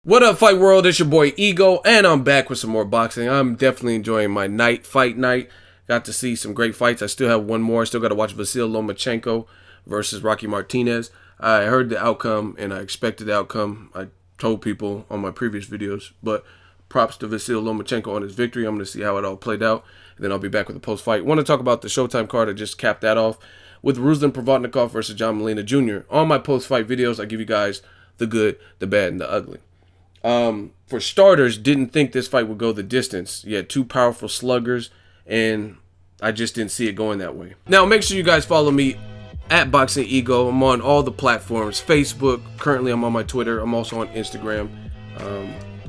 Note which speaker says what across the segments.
Speaker 1: What up, Fight World? It's your boy Ego, and I'm back with some more boxing. I'm definitely enjoying my fight night. Got to see some great fights. I still have one more. I still got to watch Vasyl Lomachenko versus Rocky Martinez. I heard the outcome, and I expected the outcome. I told people on my previous videos, but props to Vasyl Lomachenko on his victory. I'm going to see how it all played out, and then I'll be back with the post-fight. Want to talk about the Showtime card. I just capped that off with Ruslan Provodnikov versus John Molina Jr. On my post-fight videos, I give you guys the good, the bad, and the ugly. For starters, didn't think this fight would go the distance. You had two powerful sluggers, and I just didn't see it going that way. Now, make sure you guys follow me at Boxing Ego. I'm on all the platforms. Facebook, currently I'm on my Twitter. I'm also on Instagram.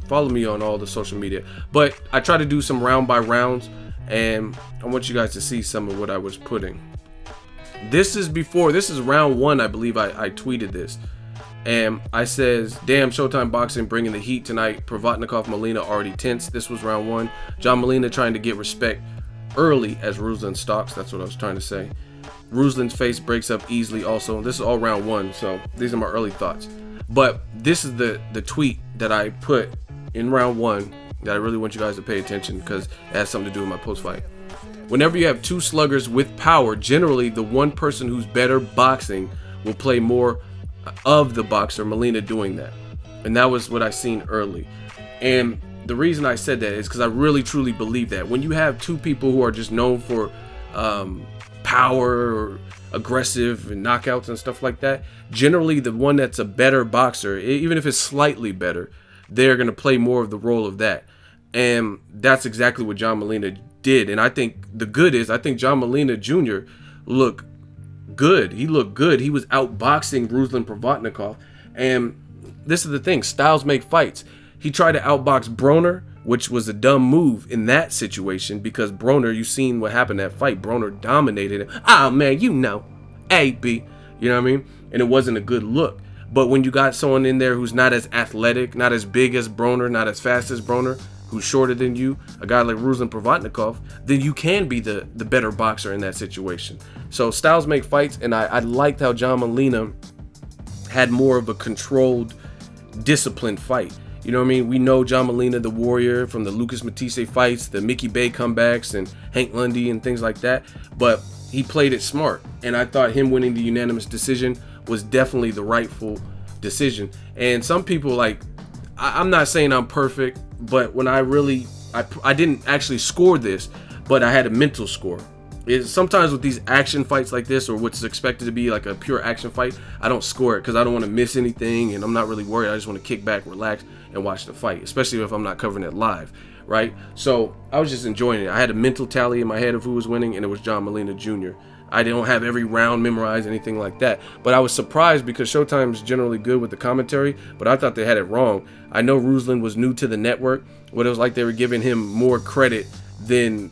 Speaker 1: Follow me on all the social media. But I try to do some round by rounds, and I want you guys to see some of what I was putting. This is round one, I believe I tweeted this. And I says, damn, Showtime Boxing bringing the heat tonight. Provodnikov, Molina already tense. This was round one. John Molina trying to get respect early as Ruslan stalks. That's what I was trying to say. Ruslan's face breaks up easily also. This is all round one, so these are my early thoughts. But this is the tweet that I put in round one that I really want you guys to pay attention because it has something to do with my post-fight. Whenever you have two sluggers with power, generally the one person who's better boxing will play more of the boxer, Molina doing that. And that was what I seen early. And the reason I said that is because I really truly believe that when you have two people who are just known for power or aggressive and knockouts and stuff like that, generally the one that's a better boxer, even if it's slightly better, they're going to play more of the role of that. And that's exactly what John Molina did. And I think the good is, I think John Molina Jr. looked good. He looked good. He was outboxing Ruslan Provodnikov. And this is the thing, styles make fights. He tried to outbox Broner, which was a dumb move in that situation because Broner, you seen what happened in that fight. Broner dominated him. Oh man, you know, A-B, you know what I mean? And it wasn't a good look. But when you got someone in there who's not as athletic, not as big as Broner, not as fast as Broner, who's shorter than you, a guy like Ruslan Provodnikov, then you can be the better boxer in that situation. So styles make fights, and I liked how John Molina had more of a controlled, disciplined fight. You know what I mean? We know John Molina, the warrior, from the Lucas Matisse fights, the Mickey Bay comebacks, and Hank Lundy and things like that, but he played it smart, and I thought him winning the unanimous decision was definitely the rightful decision. And some people, like, I'm not saying I'm perfect, but when I didn't actually score this, but I had a mental score. Sometimes with these action fights like this, or what's expected to be like a pure action fight, I don't score it because I don't want to miss anything, and I'm not really worried. I just want to kick back, relax, and watch the fight, especially if I'm not covering it live, right? So I was just enjoying it. I had a mental tally in my head of who was winning, and it was John Molina Jr. I don't have every round memorized, anything like that. But I was surprised because Showtime's generally good with the commentary, but I thought they had it wrong. I know Ruslan was new to the network, but it was like they were giving him more credit than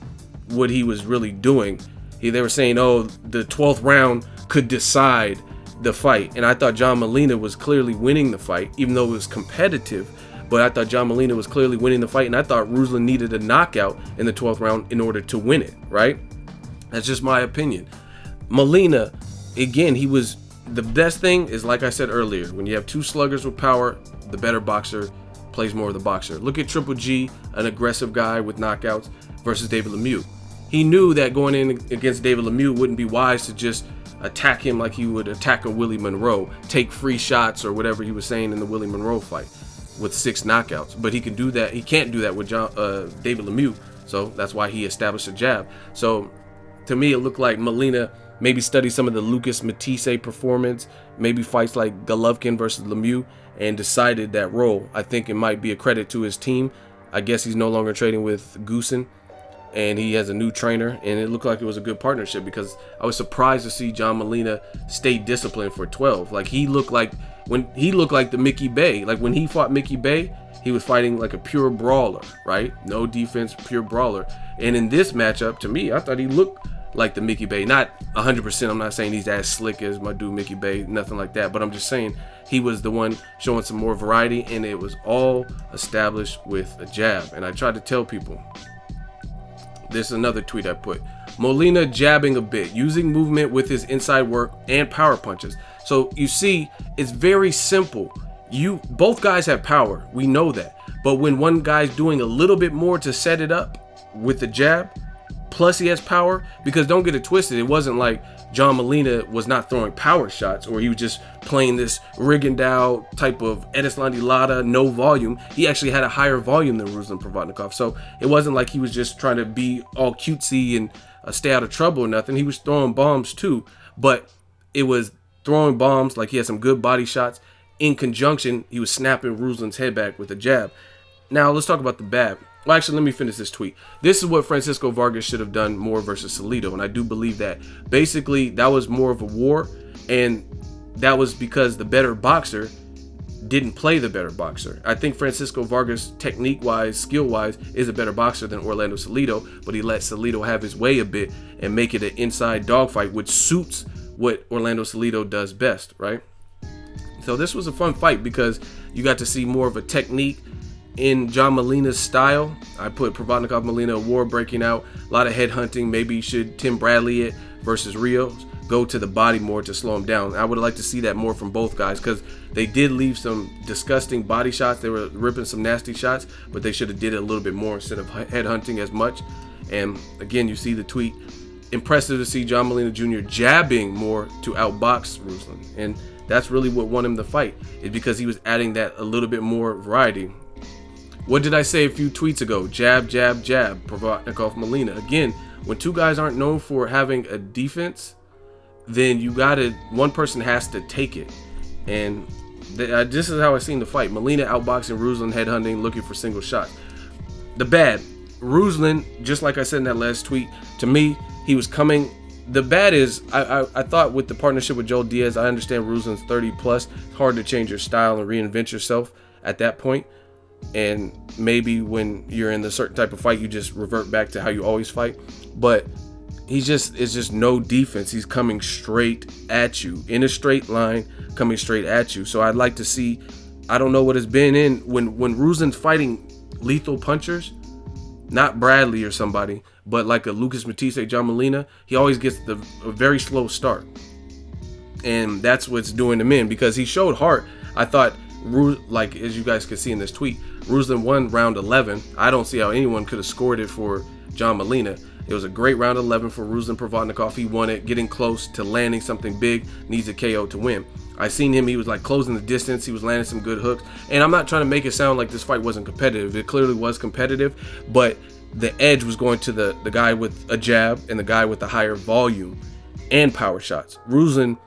Speaker 1: what he was really doing. They were saying, oh, the 12th round could decide the fight. And I thought John Molina was clearly winning the fight, even though it was competitive. But I thought John Molina was clearly winning the fight, and I thought Ruslan needed a knockout in the 12th round in order to win it, right? That's just my opinion. Molina, again, he was the best thing is, like I said earlier, when you have two sluggers with power, the better boxer plays more of the boxer. Look at Triple G, an aggressive guy with knockouts, versus David Lemieux. He knew that going in against David Lemieux wouldn't be wise to just attack him like he would attack a Willie Monroe, take free shots or whatever he was saying in the Willie Monroe fight with 6 knockouts. But he can do that. He can't do that with David Lemieux. So that's why he established a jab. So to me, it looked like Molina maybe studied some of the Lucas Matisse performance, maybe fights like Golovkin versus Lemieux, and decided that role. I think it might be a credit to his team. I guess he's no longer trading with Goosen, and he has a new trainer, and it looked like it was a good partnership because I was surprised to see John Molina stay disciplined for 12. Like he looked like the Mickey Bay. Like when he fought Mickey Bay, he was fighting like a pure brawler, right? No defense, pure brawler. And in this matchup, to me, I thought he looked like the Mickey Bay. Not 100%. I'm not saying he's as slick as my dude Mickey Bay, nothing like that. But I'm just saying he was the one showing some more variety, and it was all established with a jab. And I tried to tell people, this is another tweet I put, Molina jabbing a bit, using movement with his inside work and power punches. So you see, it's very simple. both guys have power. We know that. But when one guy's doing a little bit more to set it up with the jab, plus he has power, because don't get it twisted, it wasn't like John Molina was not throwing power shots, or he was just playing this Rigondeaux type of Erislandy Lara, no volume. He actually had a higher volume than Ruslan Provodnikov. So it wasn't like he was just trying to be all cutesy and stay out of trouble or nothing. He was throwing bombs too, but it was throwing bombs, like he had some good body shots. In conjunction, he was snapping Ruslan's head back with a jab. Now let's talk about the bad. Well, actually, let me finish this tweet. This is what Francisco Vargas should have done more versus Salido, and I do believe that. Basically, that was more of a war, and that was because the better boxer didn't play the better boxer. I think Francisco Vargas, technique-wise, skill-wise, is a better boxer than Orlando Salido, but he let Salido have his way a bit and make it an inside dogfight, which suits what Orlando Salido does best, right? So this was a fun fight because you got to see more of a technique in John Molina's style. I put Provodnikov Molina, a war breaking out, a lot of head hunting. Maybe you should Tim Bradley it versus Rios, go to the body more to slow him down. I would like to see that more from both guys, because they did leave some disgusting body shots. They were ripping some nasty shots, but they should have did it a little bit more instead of head hunting as much. And again, you see the tweet. Impressive to see John Molina Jr. jabbing more to outbox Ruslan, and that's really what won him the fight, is because he was adding that a little bit more variety. What did I say a few tweets ago? Jab, jab, jab, Provodnikov, Molina. Again, when two guys aren't known for having a defense, then one person has to take it. And this is how I seen the fight. Molina outboxing Ruslan, headhunting, looking for single shots. The bad, Ruslan, just like I said in that last tweet, to me, he was coming. The bad is, I thought with the partnership with Joel Diaz, I understand Ruslan's 30 plus. It's hard to change your style and reinvent yourself at that point. And maybe when you're in the certain type of fight, you just revert back to how you always fight. But it's just no defense. He's coming straight at you in a straight line, coming straight at you. So I'd like to see, I don't know what it's been in when Ruslan's fighting lethal punchers, not Bradley or somebody, but like a Lucas Matisse, John Molina, he always gets a very slow start. And that's what's doing him in, because he showed heart. I thought, like as you guys can see in this tweet, Ruslan won round 11. I don't see how anyone could have scored it for John Molina. It was a great round 11 for Ruslan Provodnikov. He won it, getting close to landing something big, needs a KO to win. I seen him, he was like closing the distance, he was landing some good hooks. And I'm not trying to make it sound like this fight wasn't competitive. It clearly was competitive, but the edge was going to the guy with a jab and the guy with the higher volume and power shots. Ruslan,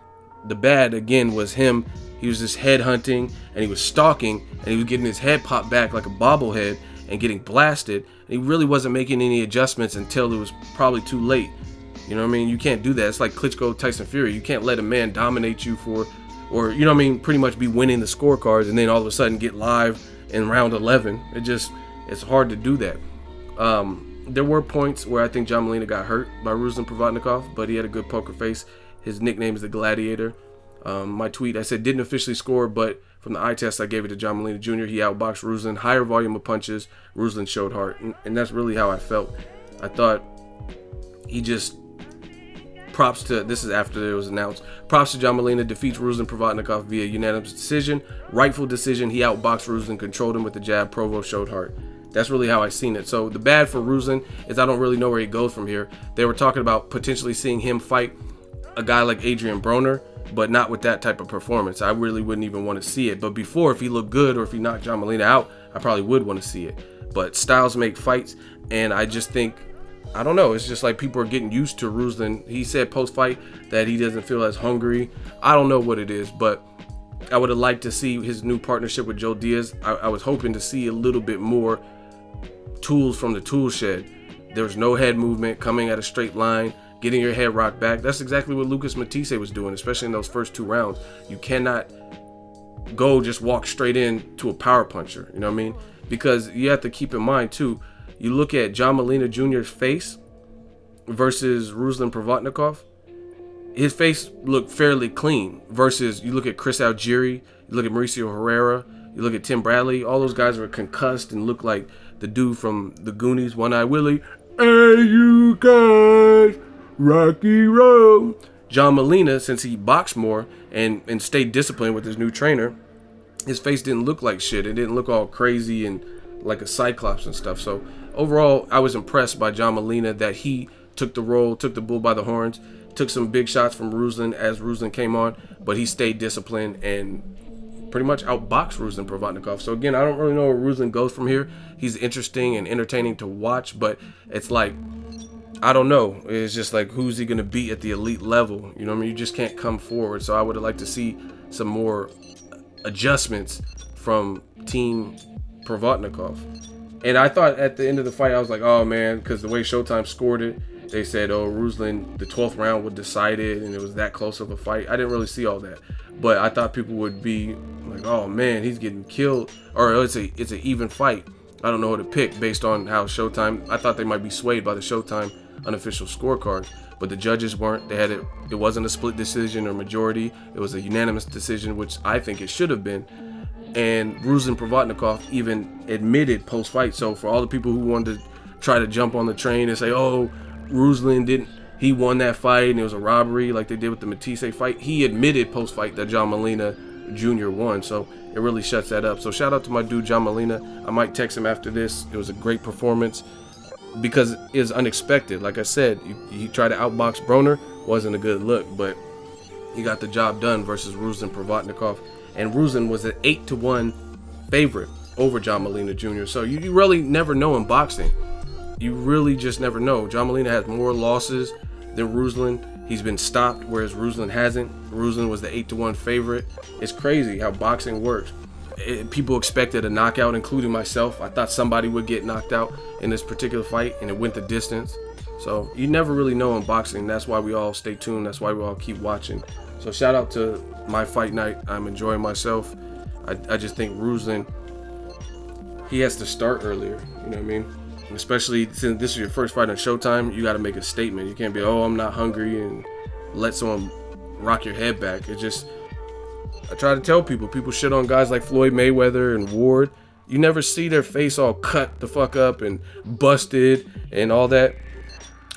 Speaker 1: the bad again was him. He was just head hunting and he was stalking and he was getting his head popped back like a bobblehead and getting blasted. And he really wasn't making any adjustments until it was probably too late. You know what I mean? You can't do that. It's like Klitschko, Tyson Fury. You can't let a man dominate you or you know what I mean, pretty much be winning the scorecards and then all of a sudden get live in round 11. It's hard to do that. There were points where I think John Molina got hurt by Ruslan Provodnikov, but he had a good poker face. His nickname is the Gladiator. My tweet, I said didn't officially score, but from the eye test, I gave it to John Molina Jr. He outboxed Ruslan, higher volume of punches. Ruslan showed heart, and that's really how I felt. I thought he just, props to, this is after it was announced, props to John Molina, defeats Ruslan Provodnikov via unanimous decision. Rightful decision. He outboxed Ruslan, controlled him with the jab. Provo showed heart. That's really how I seen it. So the bad for Ruslan is I don't really know where he goes from here. They were talking about potentially seeing him fight a guy like Adrian Broner, but not with that type of performance. I really wouldn't even want to see it. But before, if he looked good or if he knocked John Molina out, I probably would want to see it. But styles make fights, and I just think, I don't know, it's just like people are getting used to Ruslan. He said post-fight that he doesn't feel as hungry. I don't know what it is, but I would have liked to see his new partnership with Joe Diaz. I was hoping to see a little bit more tools from the tool shed. There was no head movement, coming at a straight line, getting your head rocked back. That's exactly what Lucas Matisse was doing, especially in those first 2 rounds. You cannot go just walk straight in to a power puncher, you know what I mean? Because you have to keep in mind too, you look at John Molina Jr.'s face versus Ruslan Provodnikov, his face looked fairly clean versus you look at Chris Algieri, you look at Mauricio Herrera, you look at Tim Bradley, all those guys were concussed and looked like the dude from the Goonies, One Eye Willie. Hey, you guys, Rocky Road. John Molina, since he boxed more and stayed disciplined with his new trainer, his face didn't look like shit. It didn't look all crazy and like a cyclops and stuff. So overall, I was impressed by John Molina that he took the role, took the bull by the horns, took some big shots from Ruslan as Ruslan came on, but he stayed disciplined and pretty much outboxed Ruslan Provodnikov. So again, I don't really know where Ruslan goes from here. He's interesting and entertaining to watch, but it's like, I don't know. It's just like, who's he going to beat at the elite level? You know what I mean? You just can't come forward. So I would have liked to see some more adjustments from Team Provodnikov. And I thought at the end of the fight, I was like, oh man, because the way Showtime scored it, they said, oh, Ruslan, the 12th round would decide it, and it was that close of a fight. I didn't really see all that, but I thought people would be like, oh man, he's getting killed, or it's an even fight. I don't know who to pick based on how Showtime, I thought they might be swayed by the Showtime unofficial scorecard, but the judges weren't. They had it. It wasn't a split decision or majority. It was a unanimous decision, which I think it should have been. And Ruslan Provodnikov even admitted post-fight. So for all the people who wanted to try to jump on the train and say, oh, Ruslan he won that fight and it was a robbery like they did with the Matisse fight, he admitted post-fight that John Molina Jr. won. So it really shuts that up. So shout out to my dude John Molina. I might text him after this. It was a great performance because it was unexpected. Like I said, he tried to outbox Broner. Wasn't a good look, but he got the job done versus Ruslan Provodnikov. And Ruslan was an 8-1 favorite over John Molina Jr. So you really never know in boxing. You really just never know. John Molina has more losses than Ruslan. He's been stopped, whereas Ruslan hasn't. Ruslan was the 8-1 favorite. It's crazy how boxing works. People expected a knockout, including myself. I thought somebody would get knocked out in this particular fight, and it went the distance. So you never really know in boxing. That's why we all stay tuned. That's why we all keep watching. So shout out to my fight night. I'm enjoying myself. I just think Ruslan, he has to start earlier. You know what I mean? Especially since this is your first fight on Showtime, you got to make a statement. You can't be, oh, I'm not hungry, and let someone rock your head back. It just, I try to tell people shit on guys like Floyd Mayweather and Ward. You never see their face all cut the fuck up and busted and all that.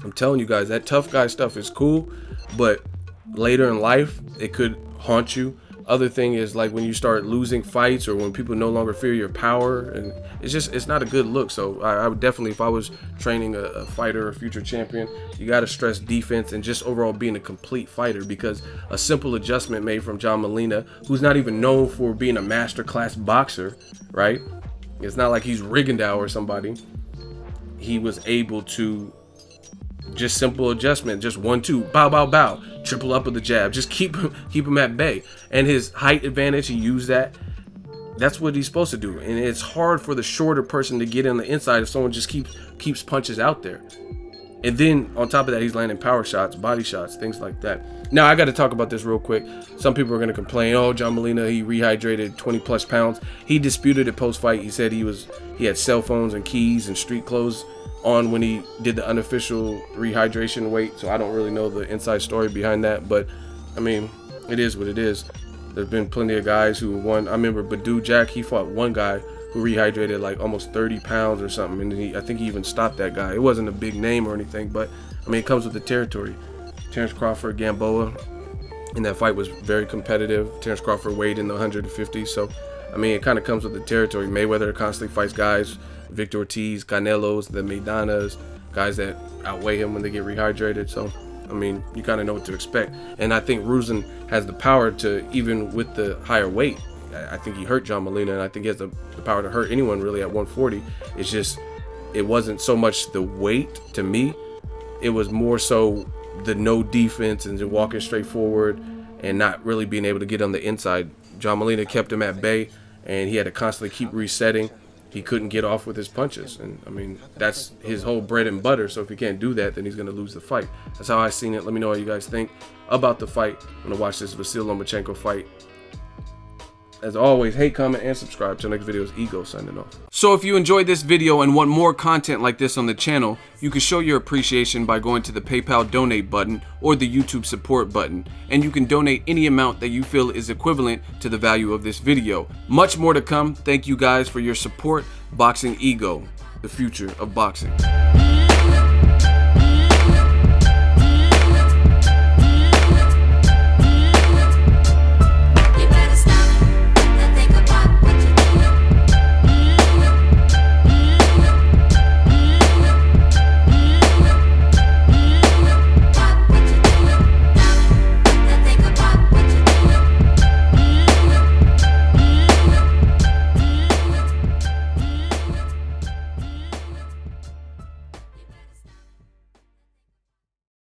Speaker 1: I'm telling you guys, that tough guy stuff is cool, but later in life, it could haunt you. Other thing is like when you start losing fights or when people no longer fear your power, and it's not a good look. So I would definitely, if I was training a fighter or future champion, you got to stress defense and just overall being a complete fighter, because a simple adjustment made from John Molina, who's not even known for being a masterclass boxer, right? It's not like he's Rigondeaux or somebody. He was able to just simple adjustment, just 1-2, bow, bow, bow, triple up with the jab, just keep him at bay. And his height advantage, he used that. That's what he's supposed to do. And it's hard for the shorter person to get on the inside if someone just keeps punches out there. And then on top of that, he's landing power shots, body shots, things like that. Now I got to talk about this real quick. Some people are going to complain, oh, John Molina, he rehydrated 20+ pounds. He disputed it post-fight. He said he had cell phones and keys and street clothes on when he did the unofficial rehydration weight. So I don't really know the inside story behind that, but I mean, it is what it is. There's been plenty of guys who won. I remember Badu Jack, he fought one guy who rehydrated like almost 30 pounds or something, and I think he even stopped that guy. It wasn't a big name or anything, but I mean, it comes with the territory. Terrence Crawford, Gamboa, and that fight was very competitive. Terrence Crawford weighed in the 150, so I mean, it kind of comes with the territory. Mayweather constantly fights guys, Victor Ortiz, Canelos, the Maidanas, guys that outweigh him when they get rehydrated. So, I mean, you kind of know what to expect. And I think Ruslan has the power to, even with the higher weight, I think he hurt John Molina, and I think he has the power to hurt anyone really at 140. It's just, it wasn't so much the weight to me. It was more so the no defense and just walking straight forward and not really being able to get on the inside. John Molina kept him at bay, and he had to constantly keep resetting. He couldn't get off with his punches, and I mean, that's his whole bread and butter. So if he can't do that, then he's going to lose the fight. That's how I seen it. Let me know what you guys think about the fight. I'm going to watch this Vasyl Lomachenko fight. As always, hate, comment, and subscribe. Till next video is Ego signing off. So if you enjoyed this video and want more content like this on the channel, you can show your appreciation by going to the PayPal donate button or the YouTube support button, and you can donate any amount that you feel is equivalent to the value of this video. Much more to come. Thank you guys for your support. Boxing Ego, the future of boxing.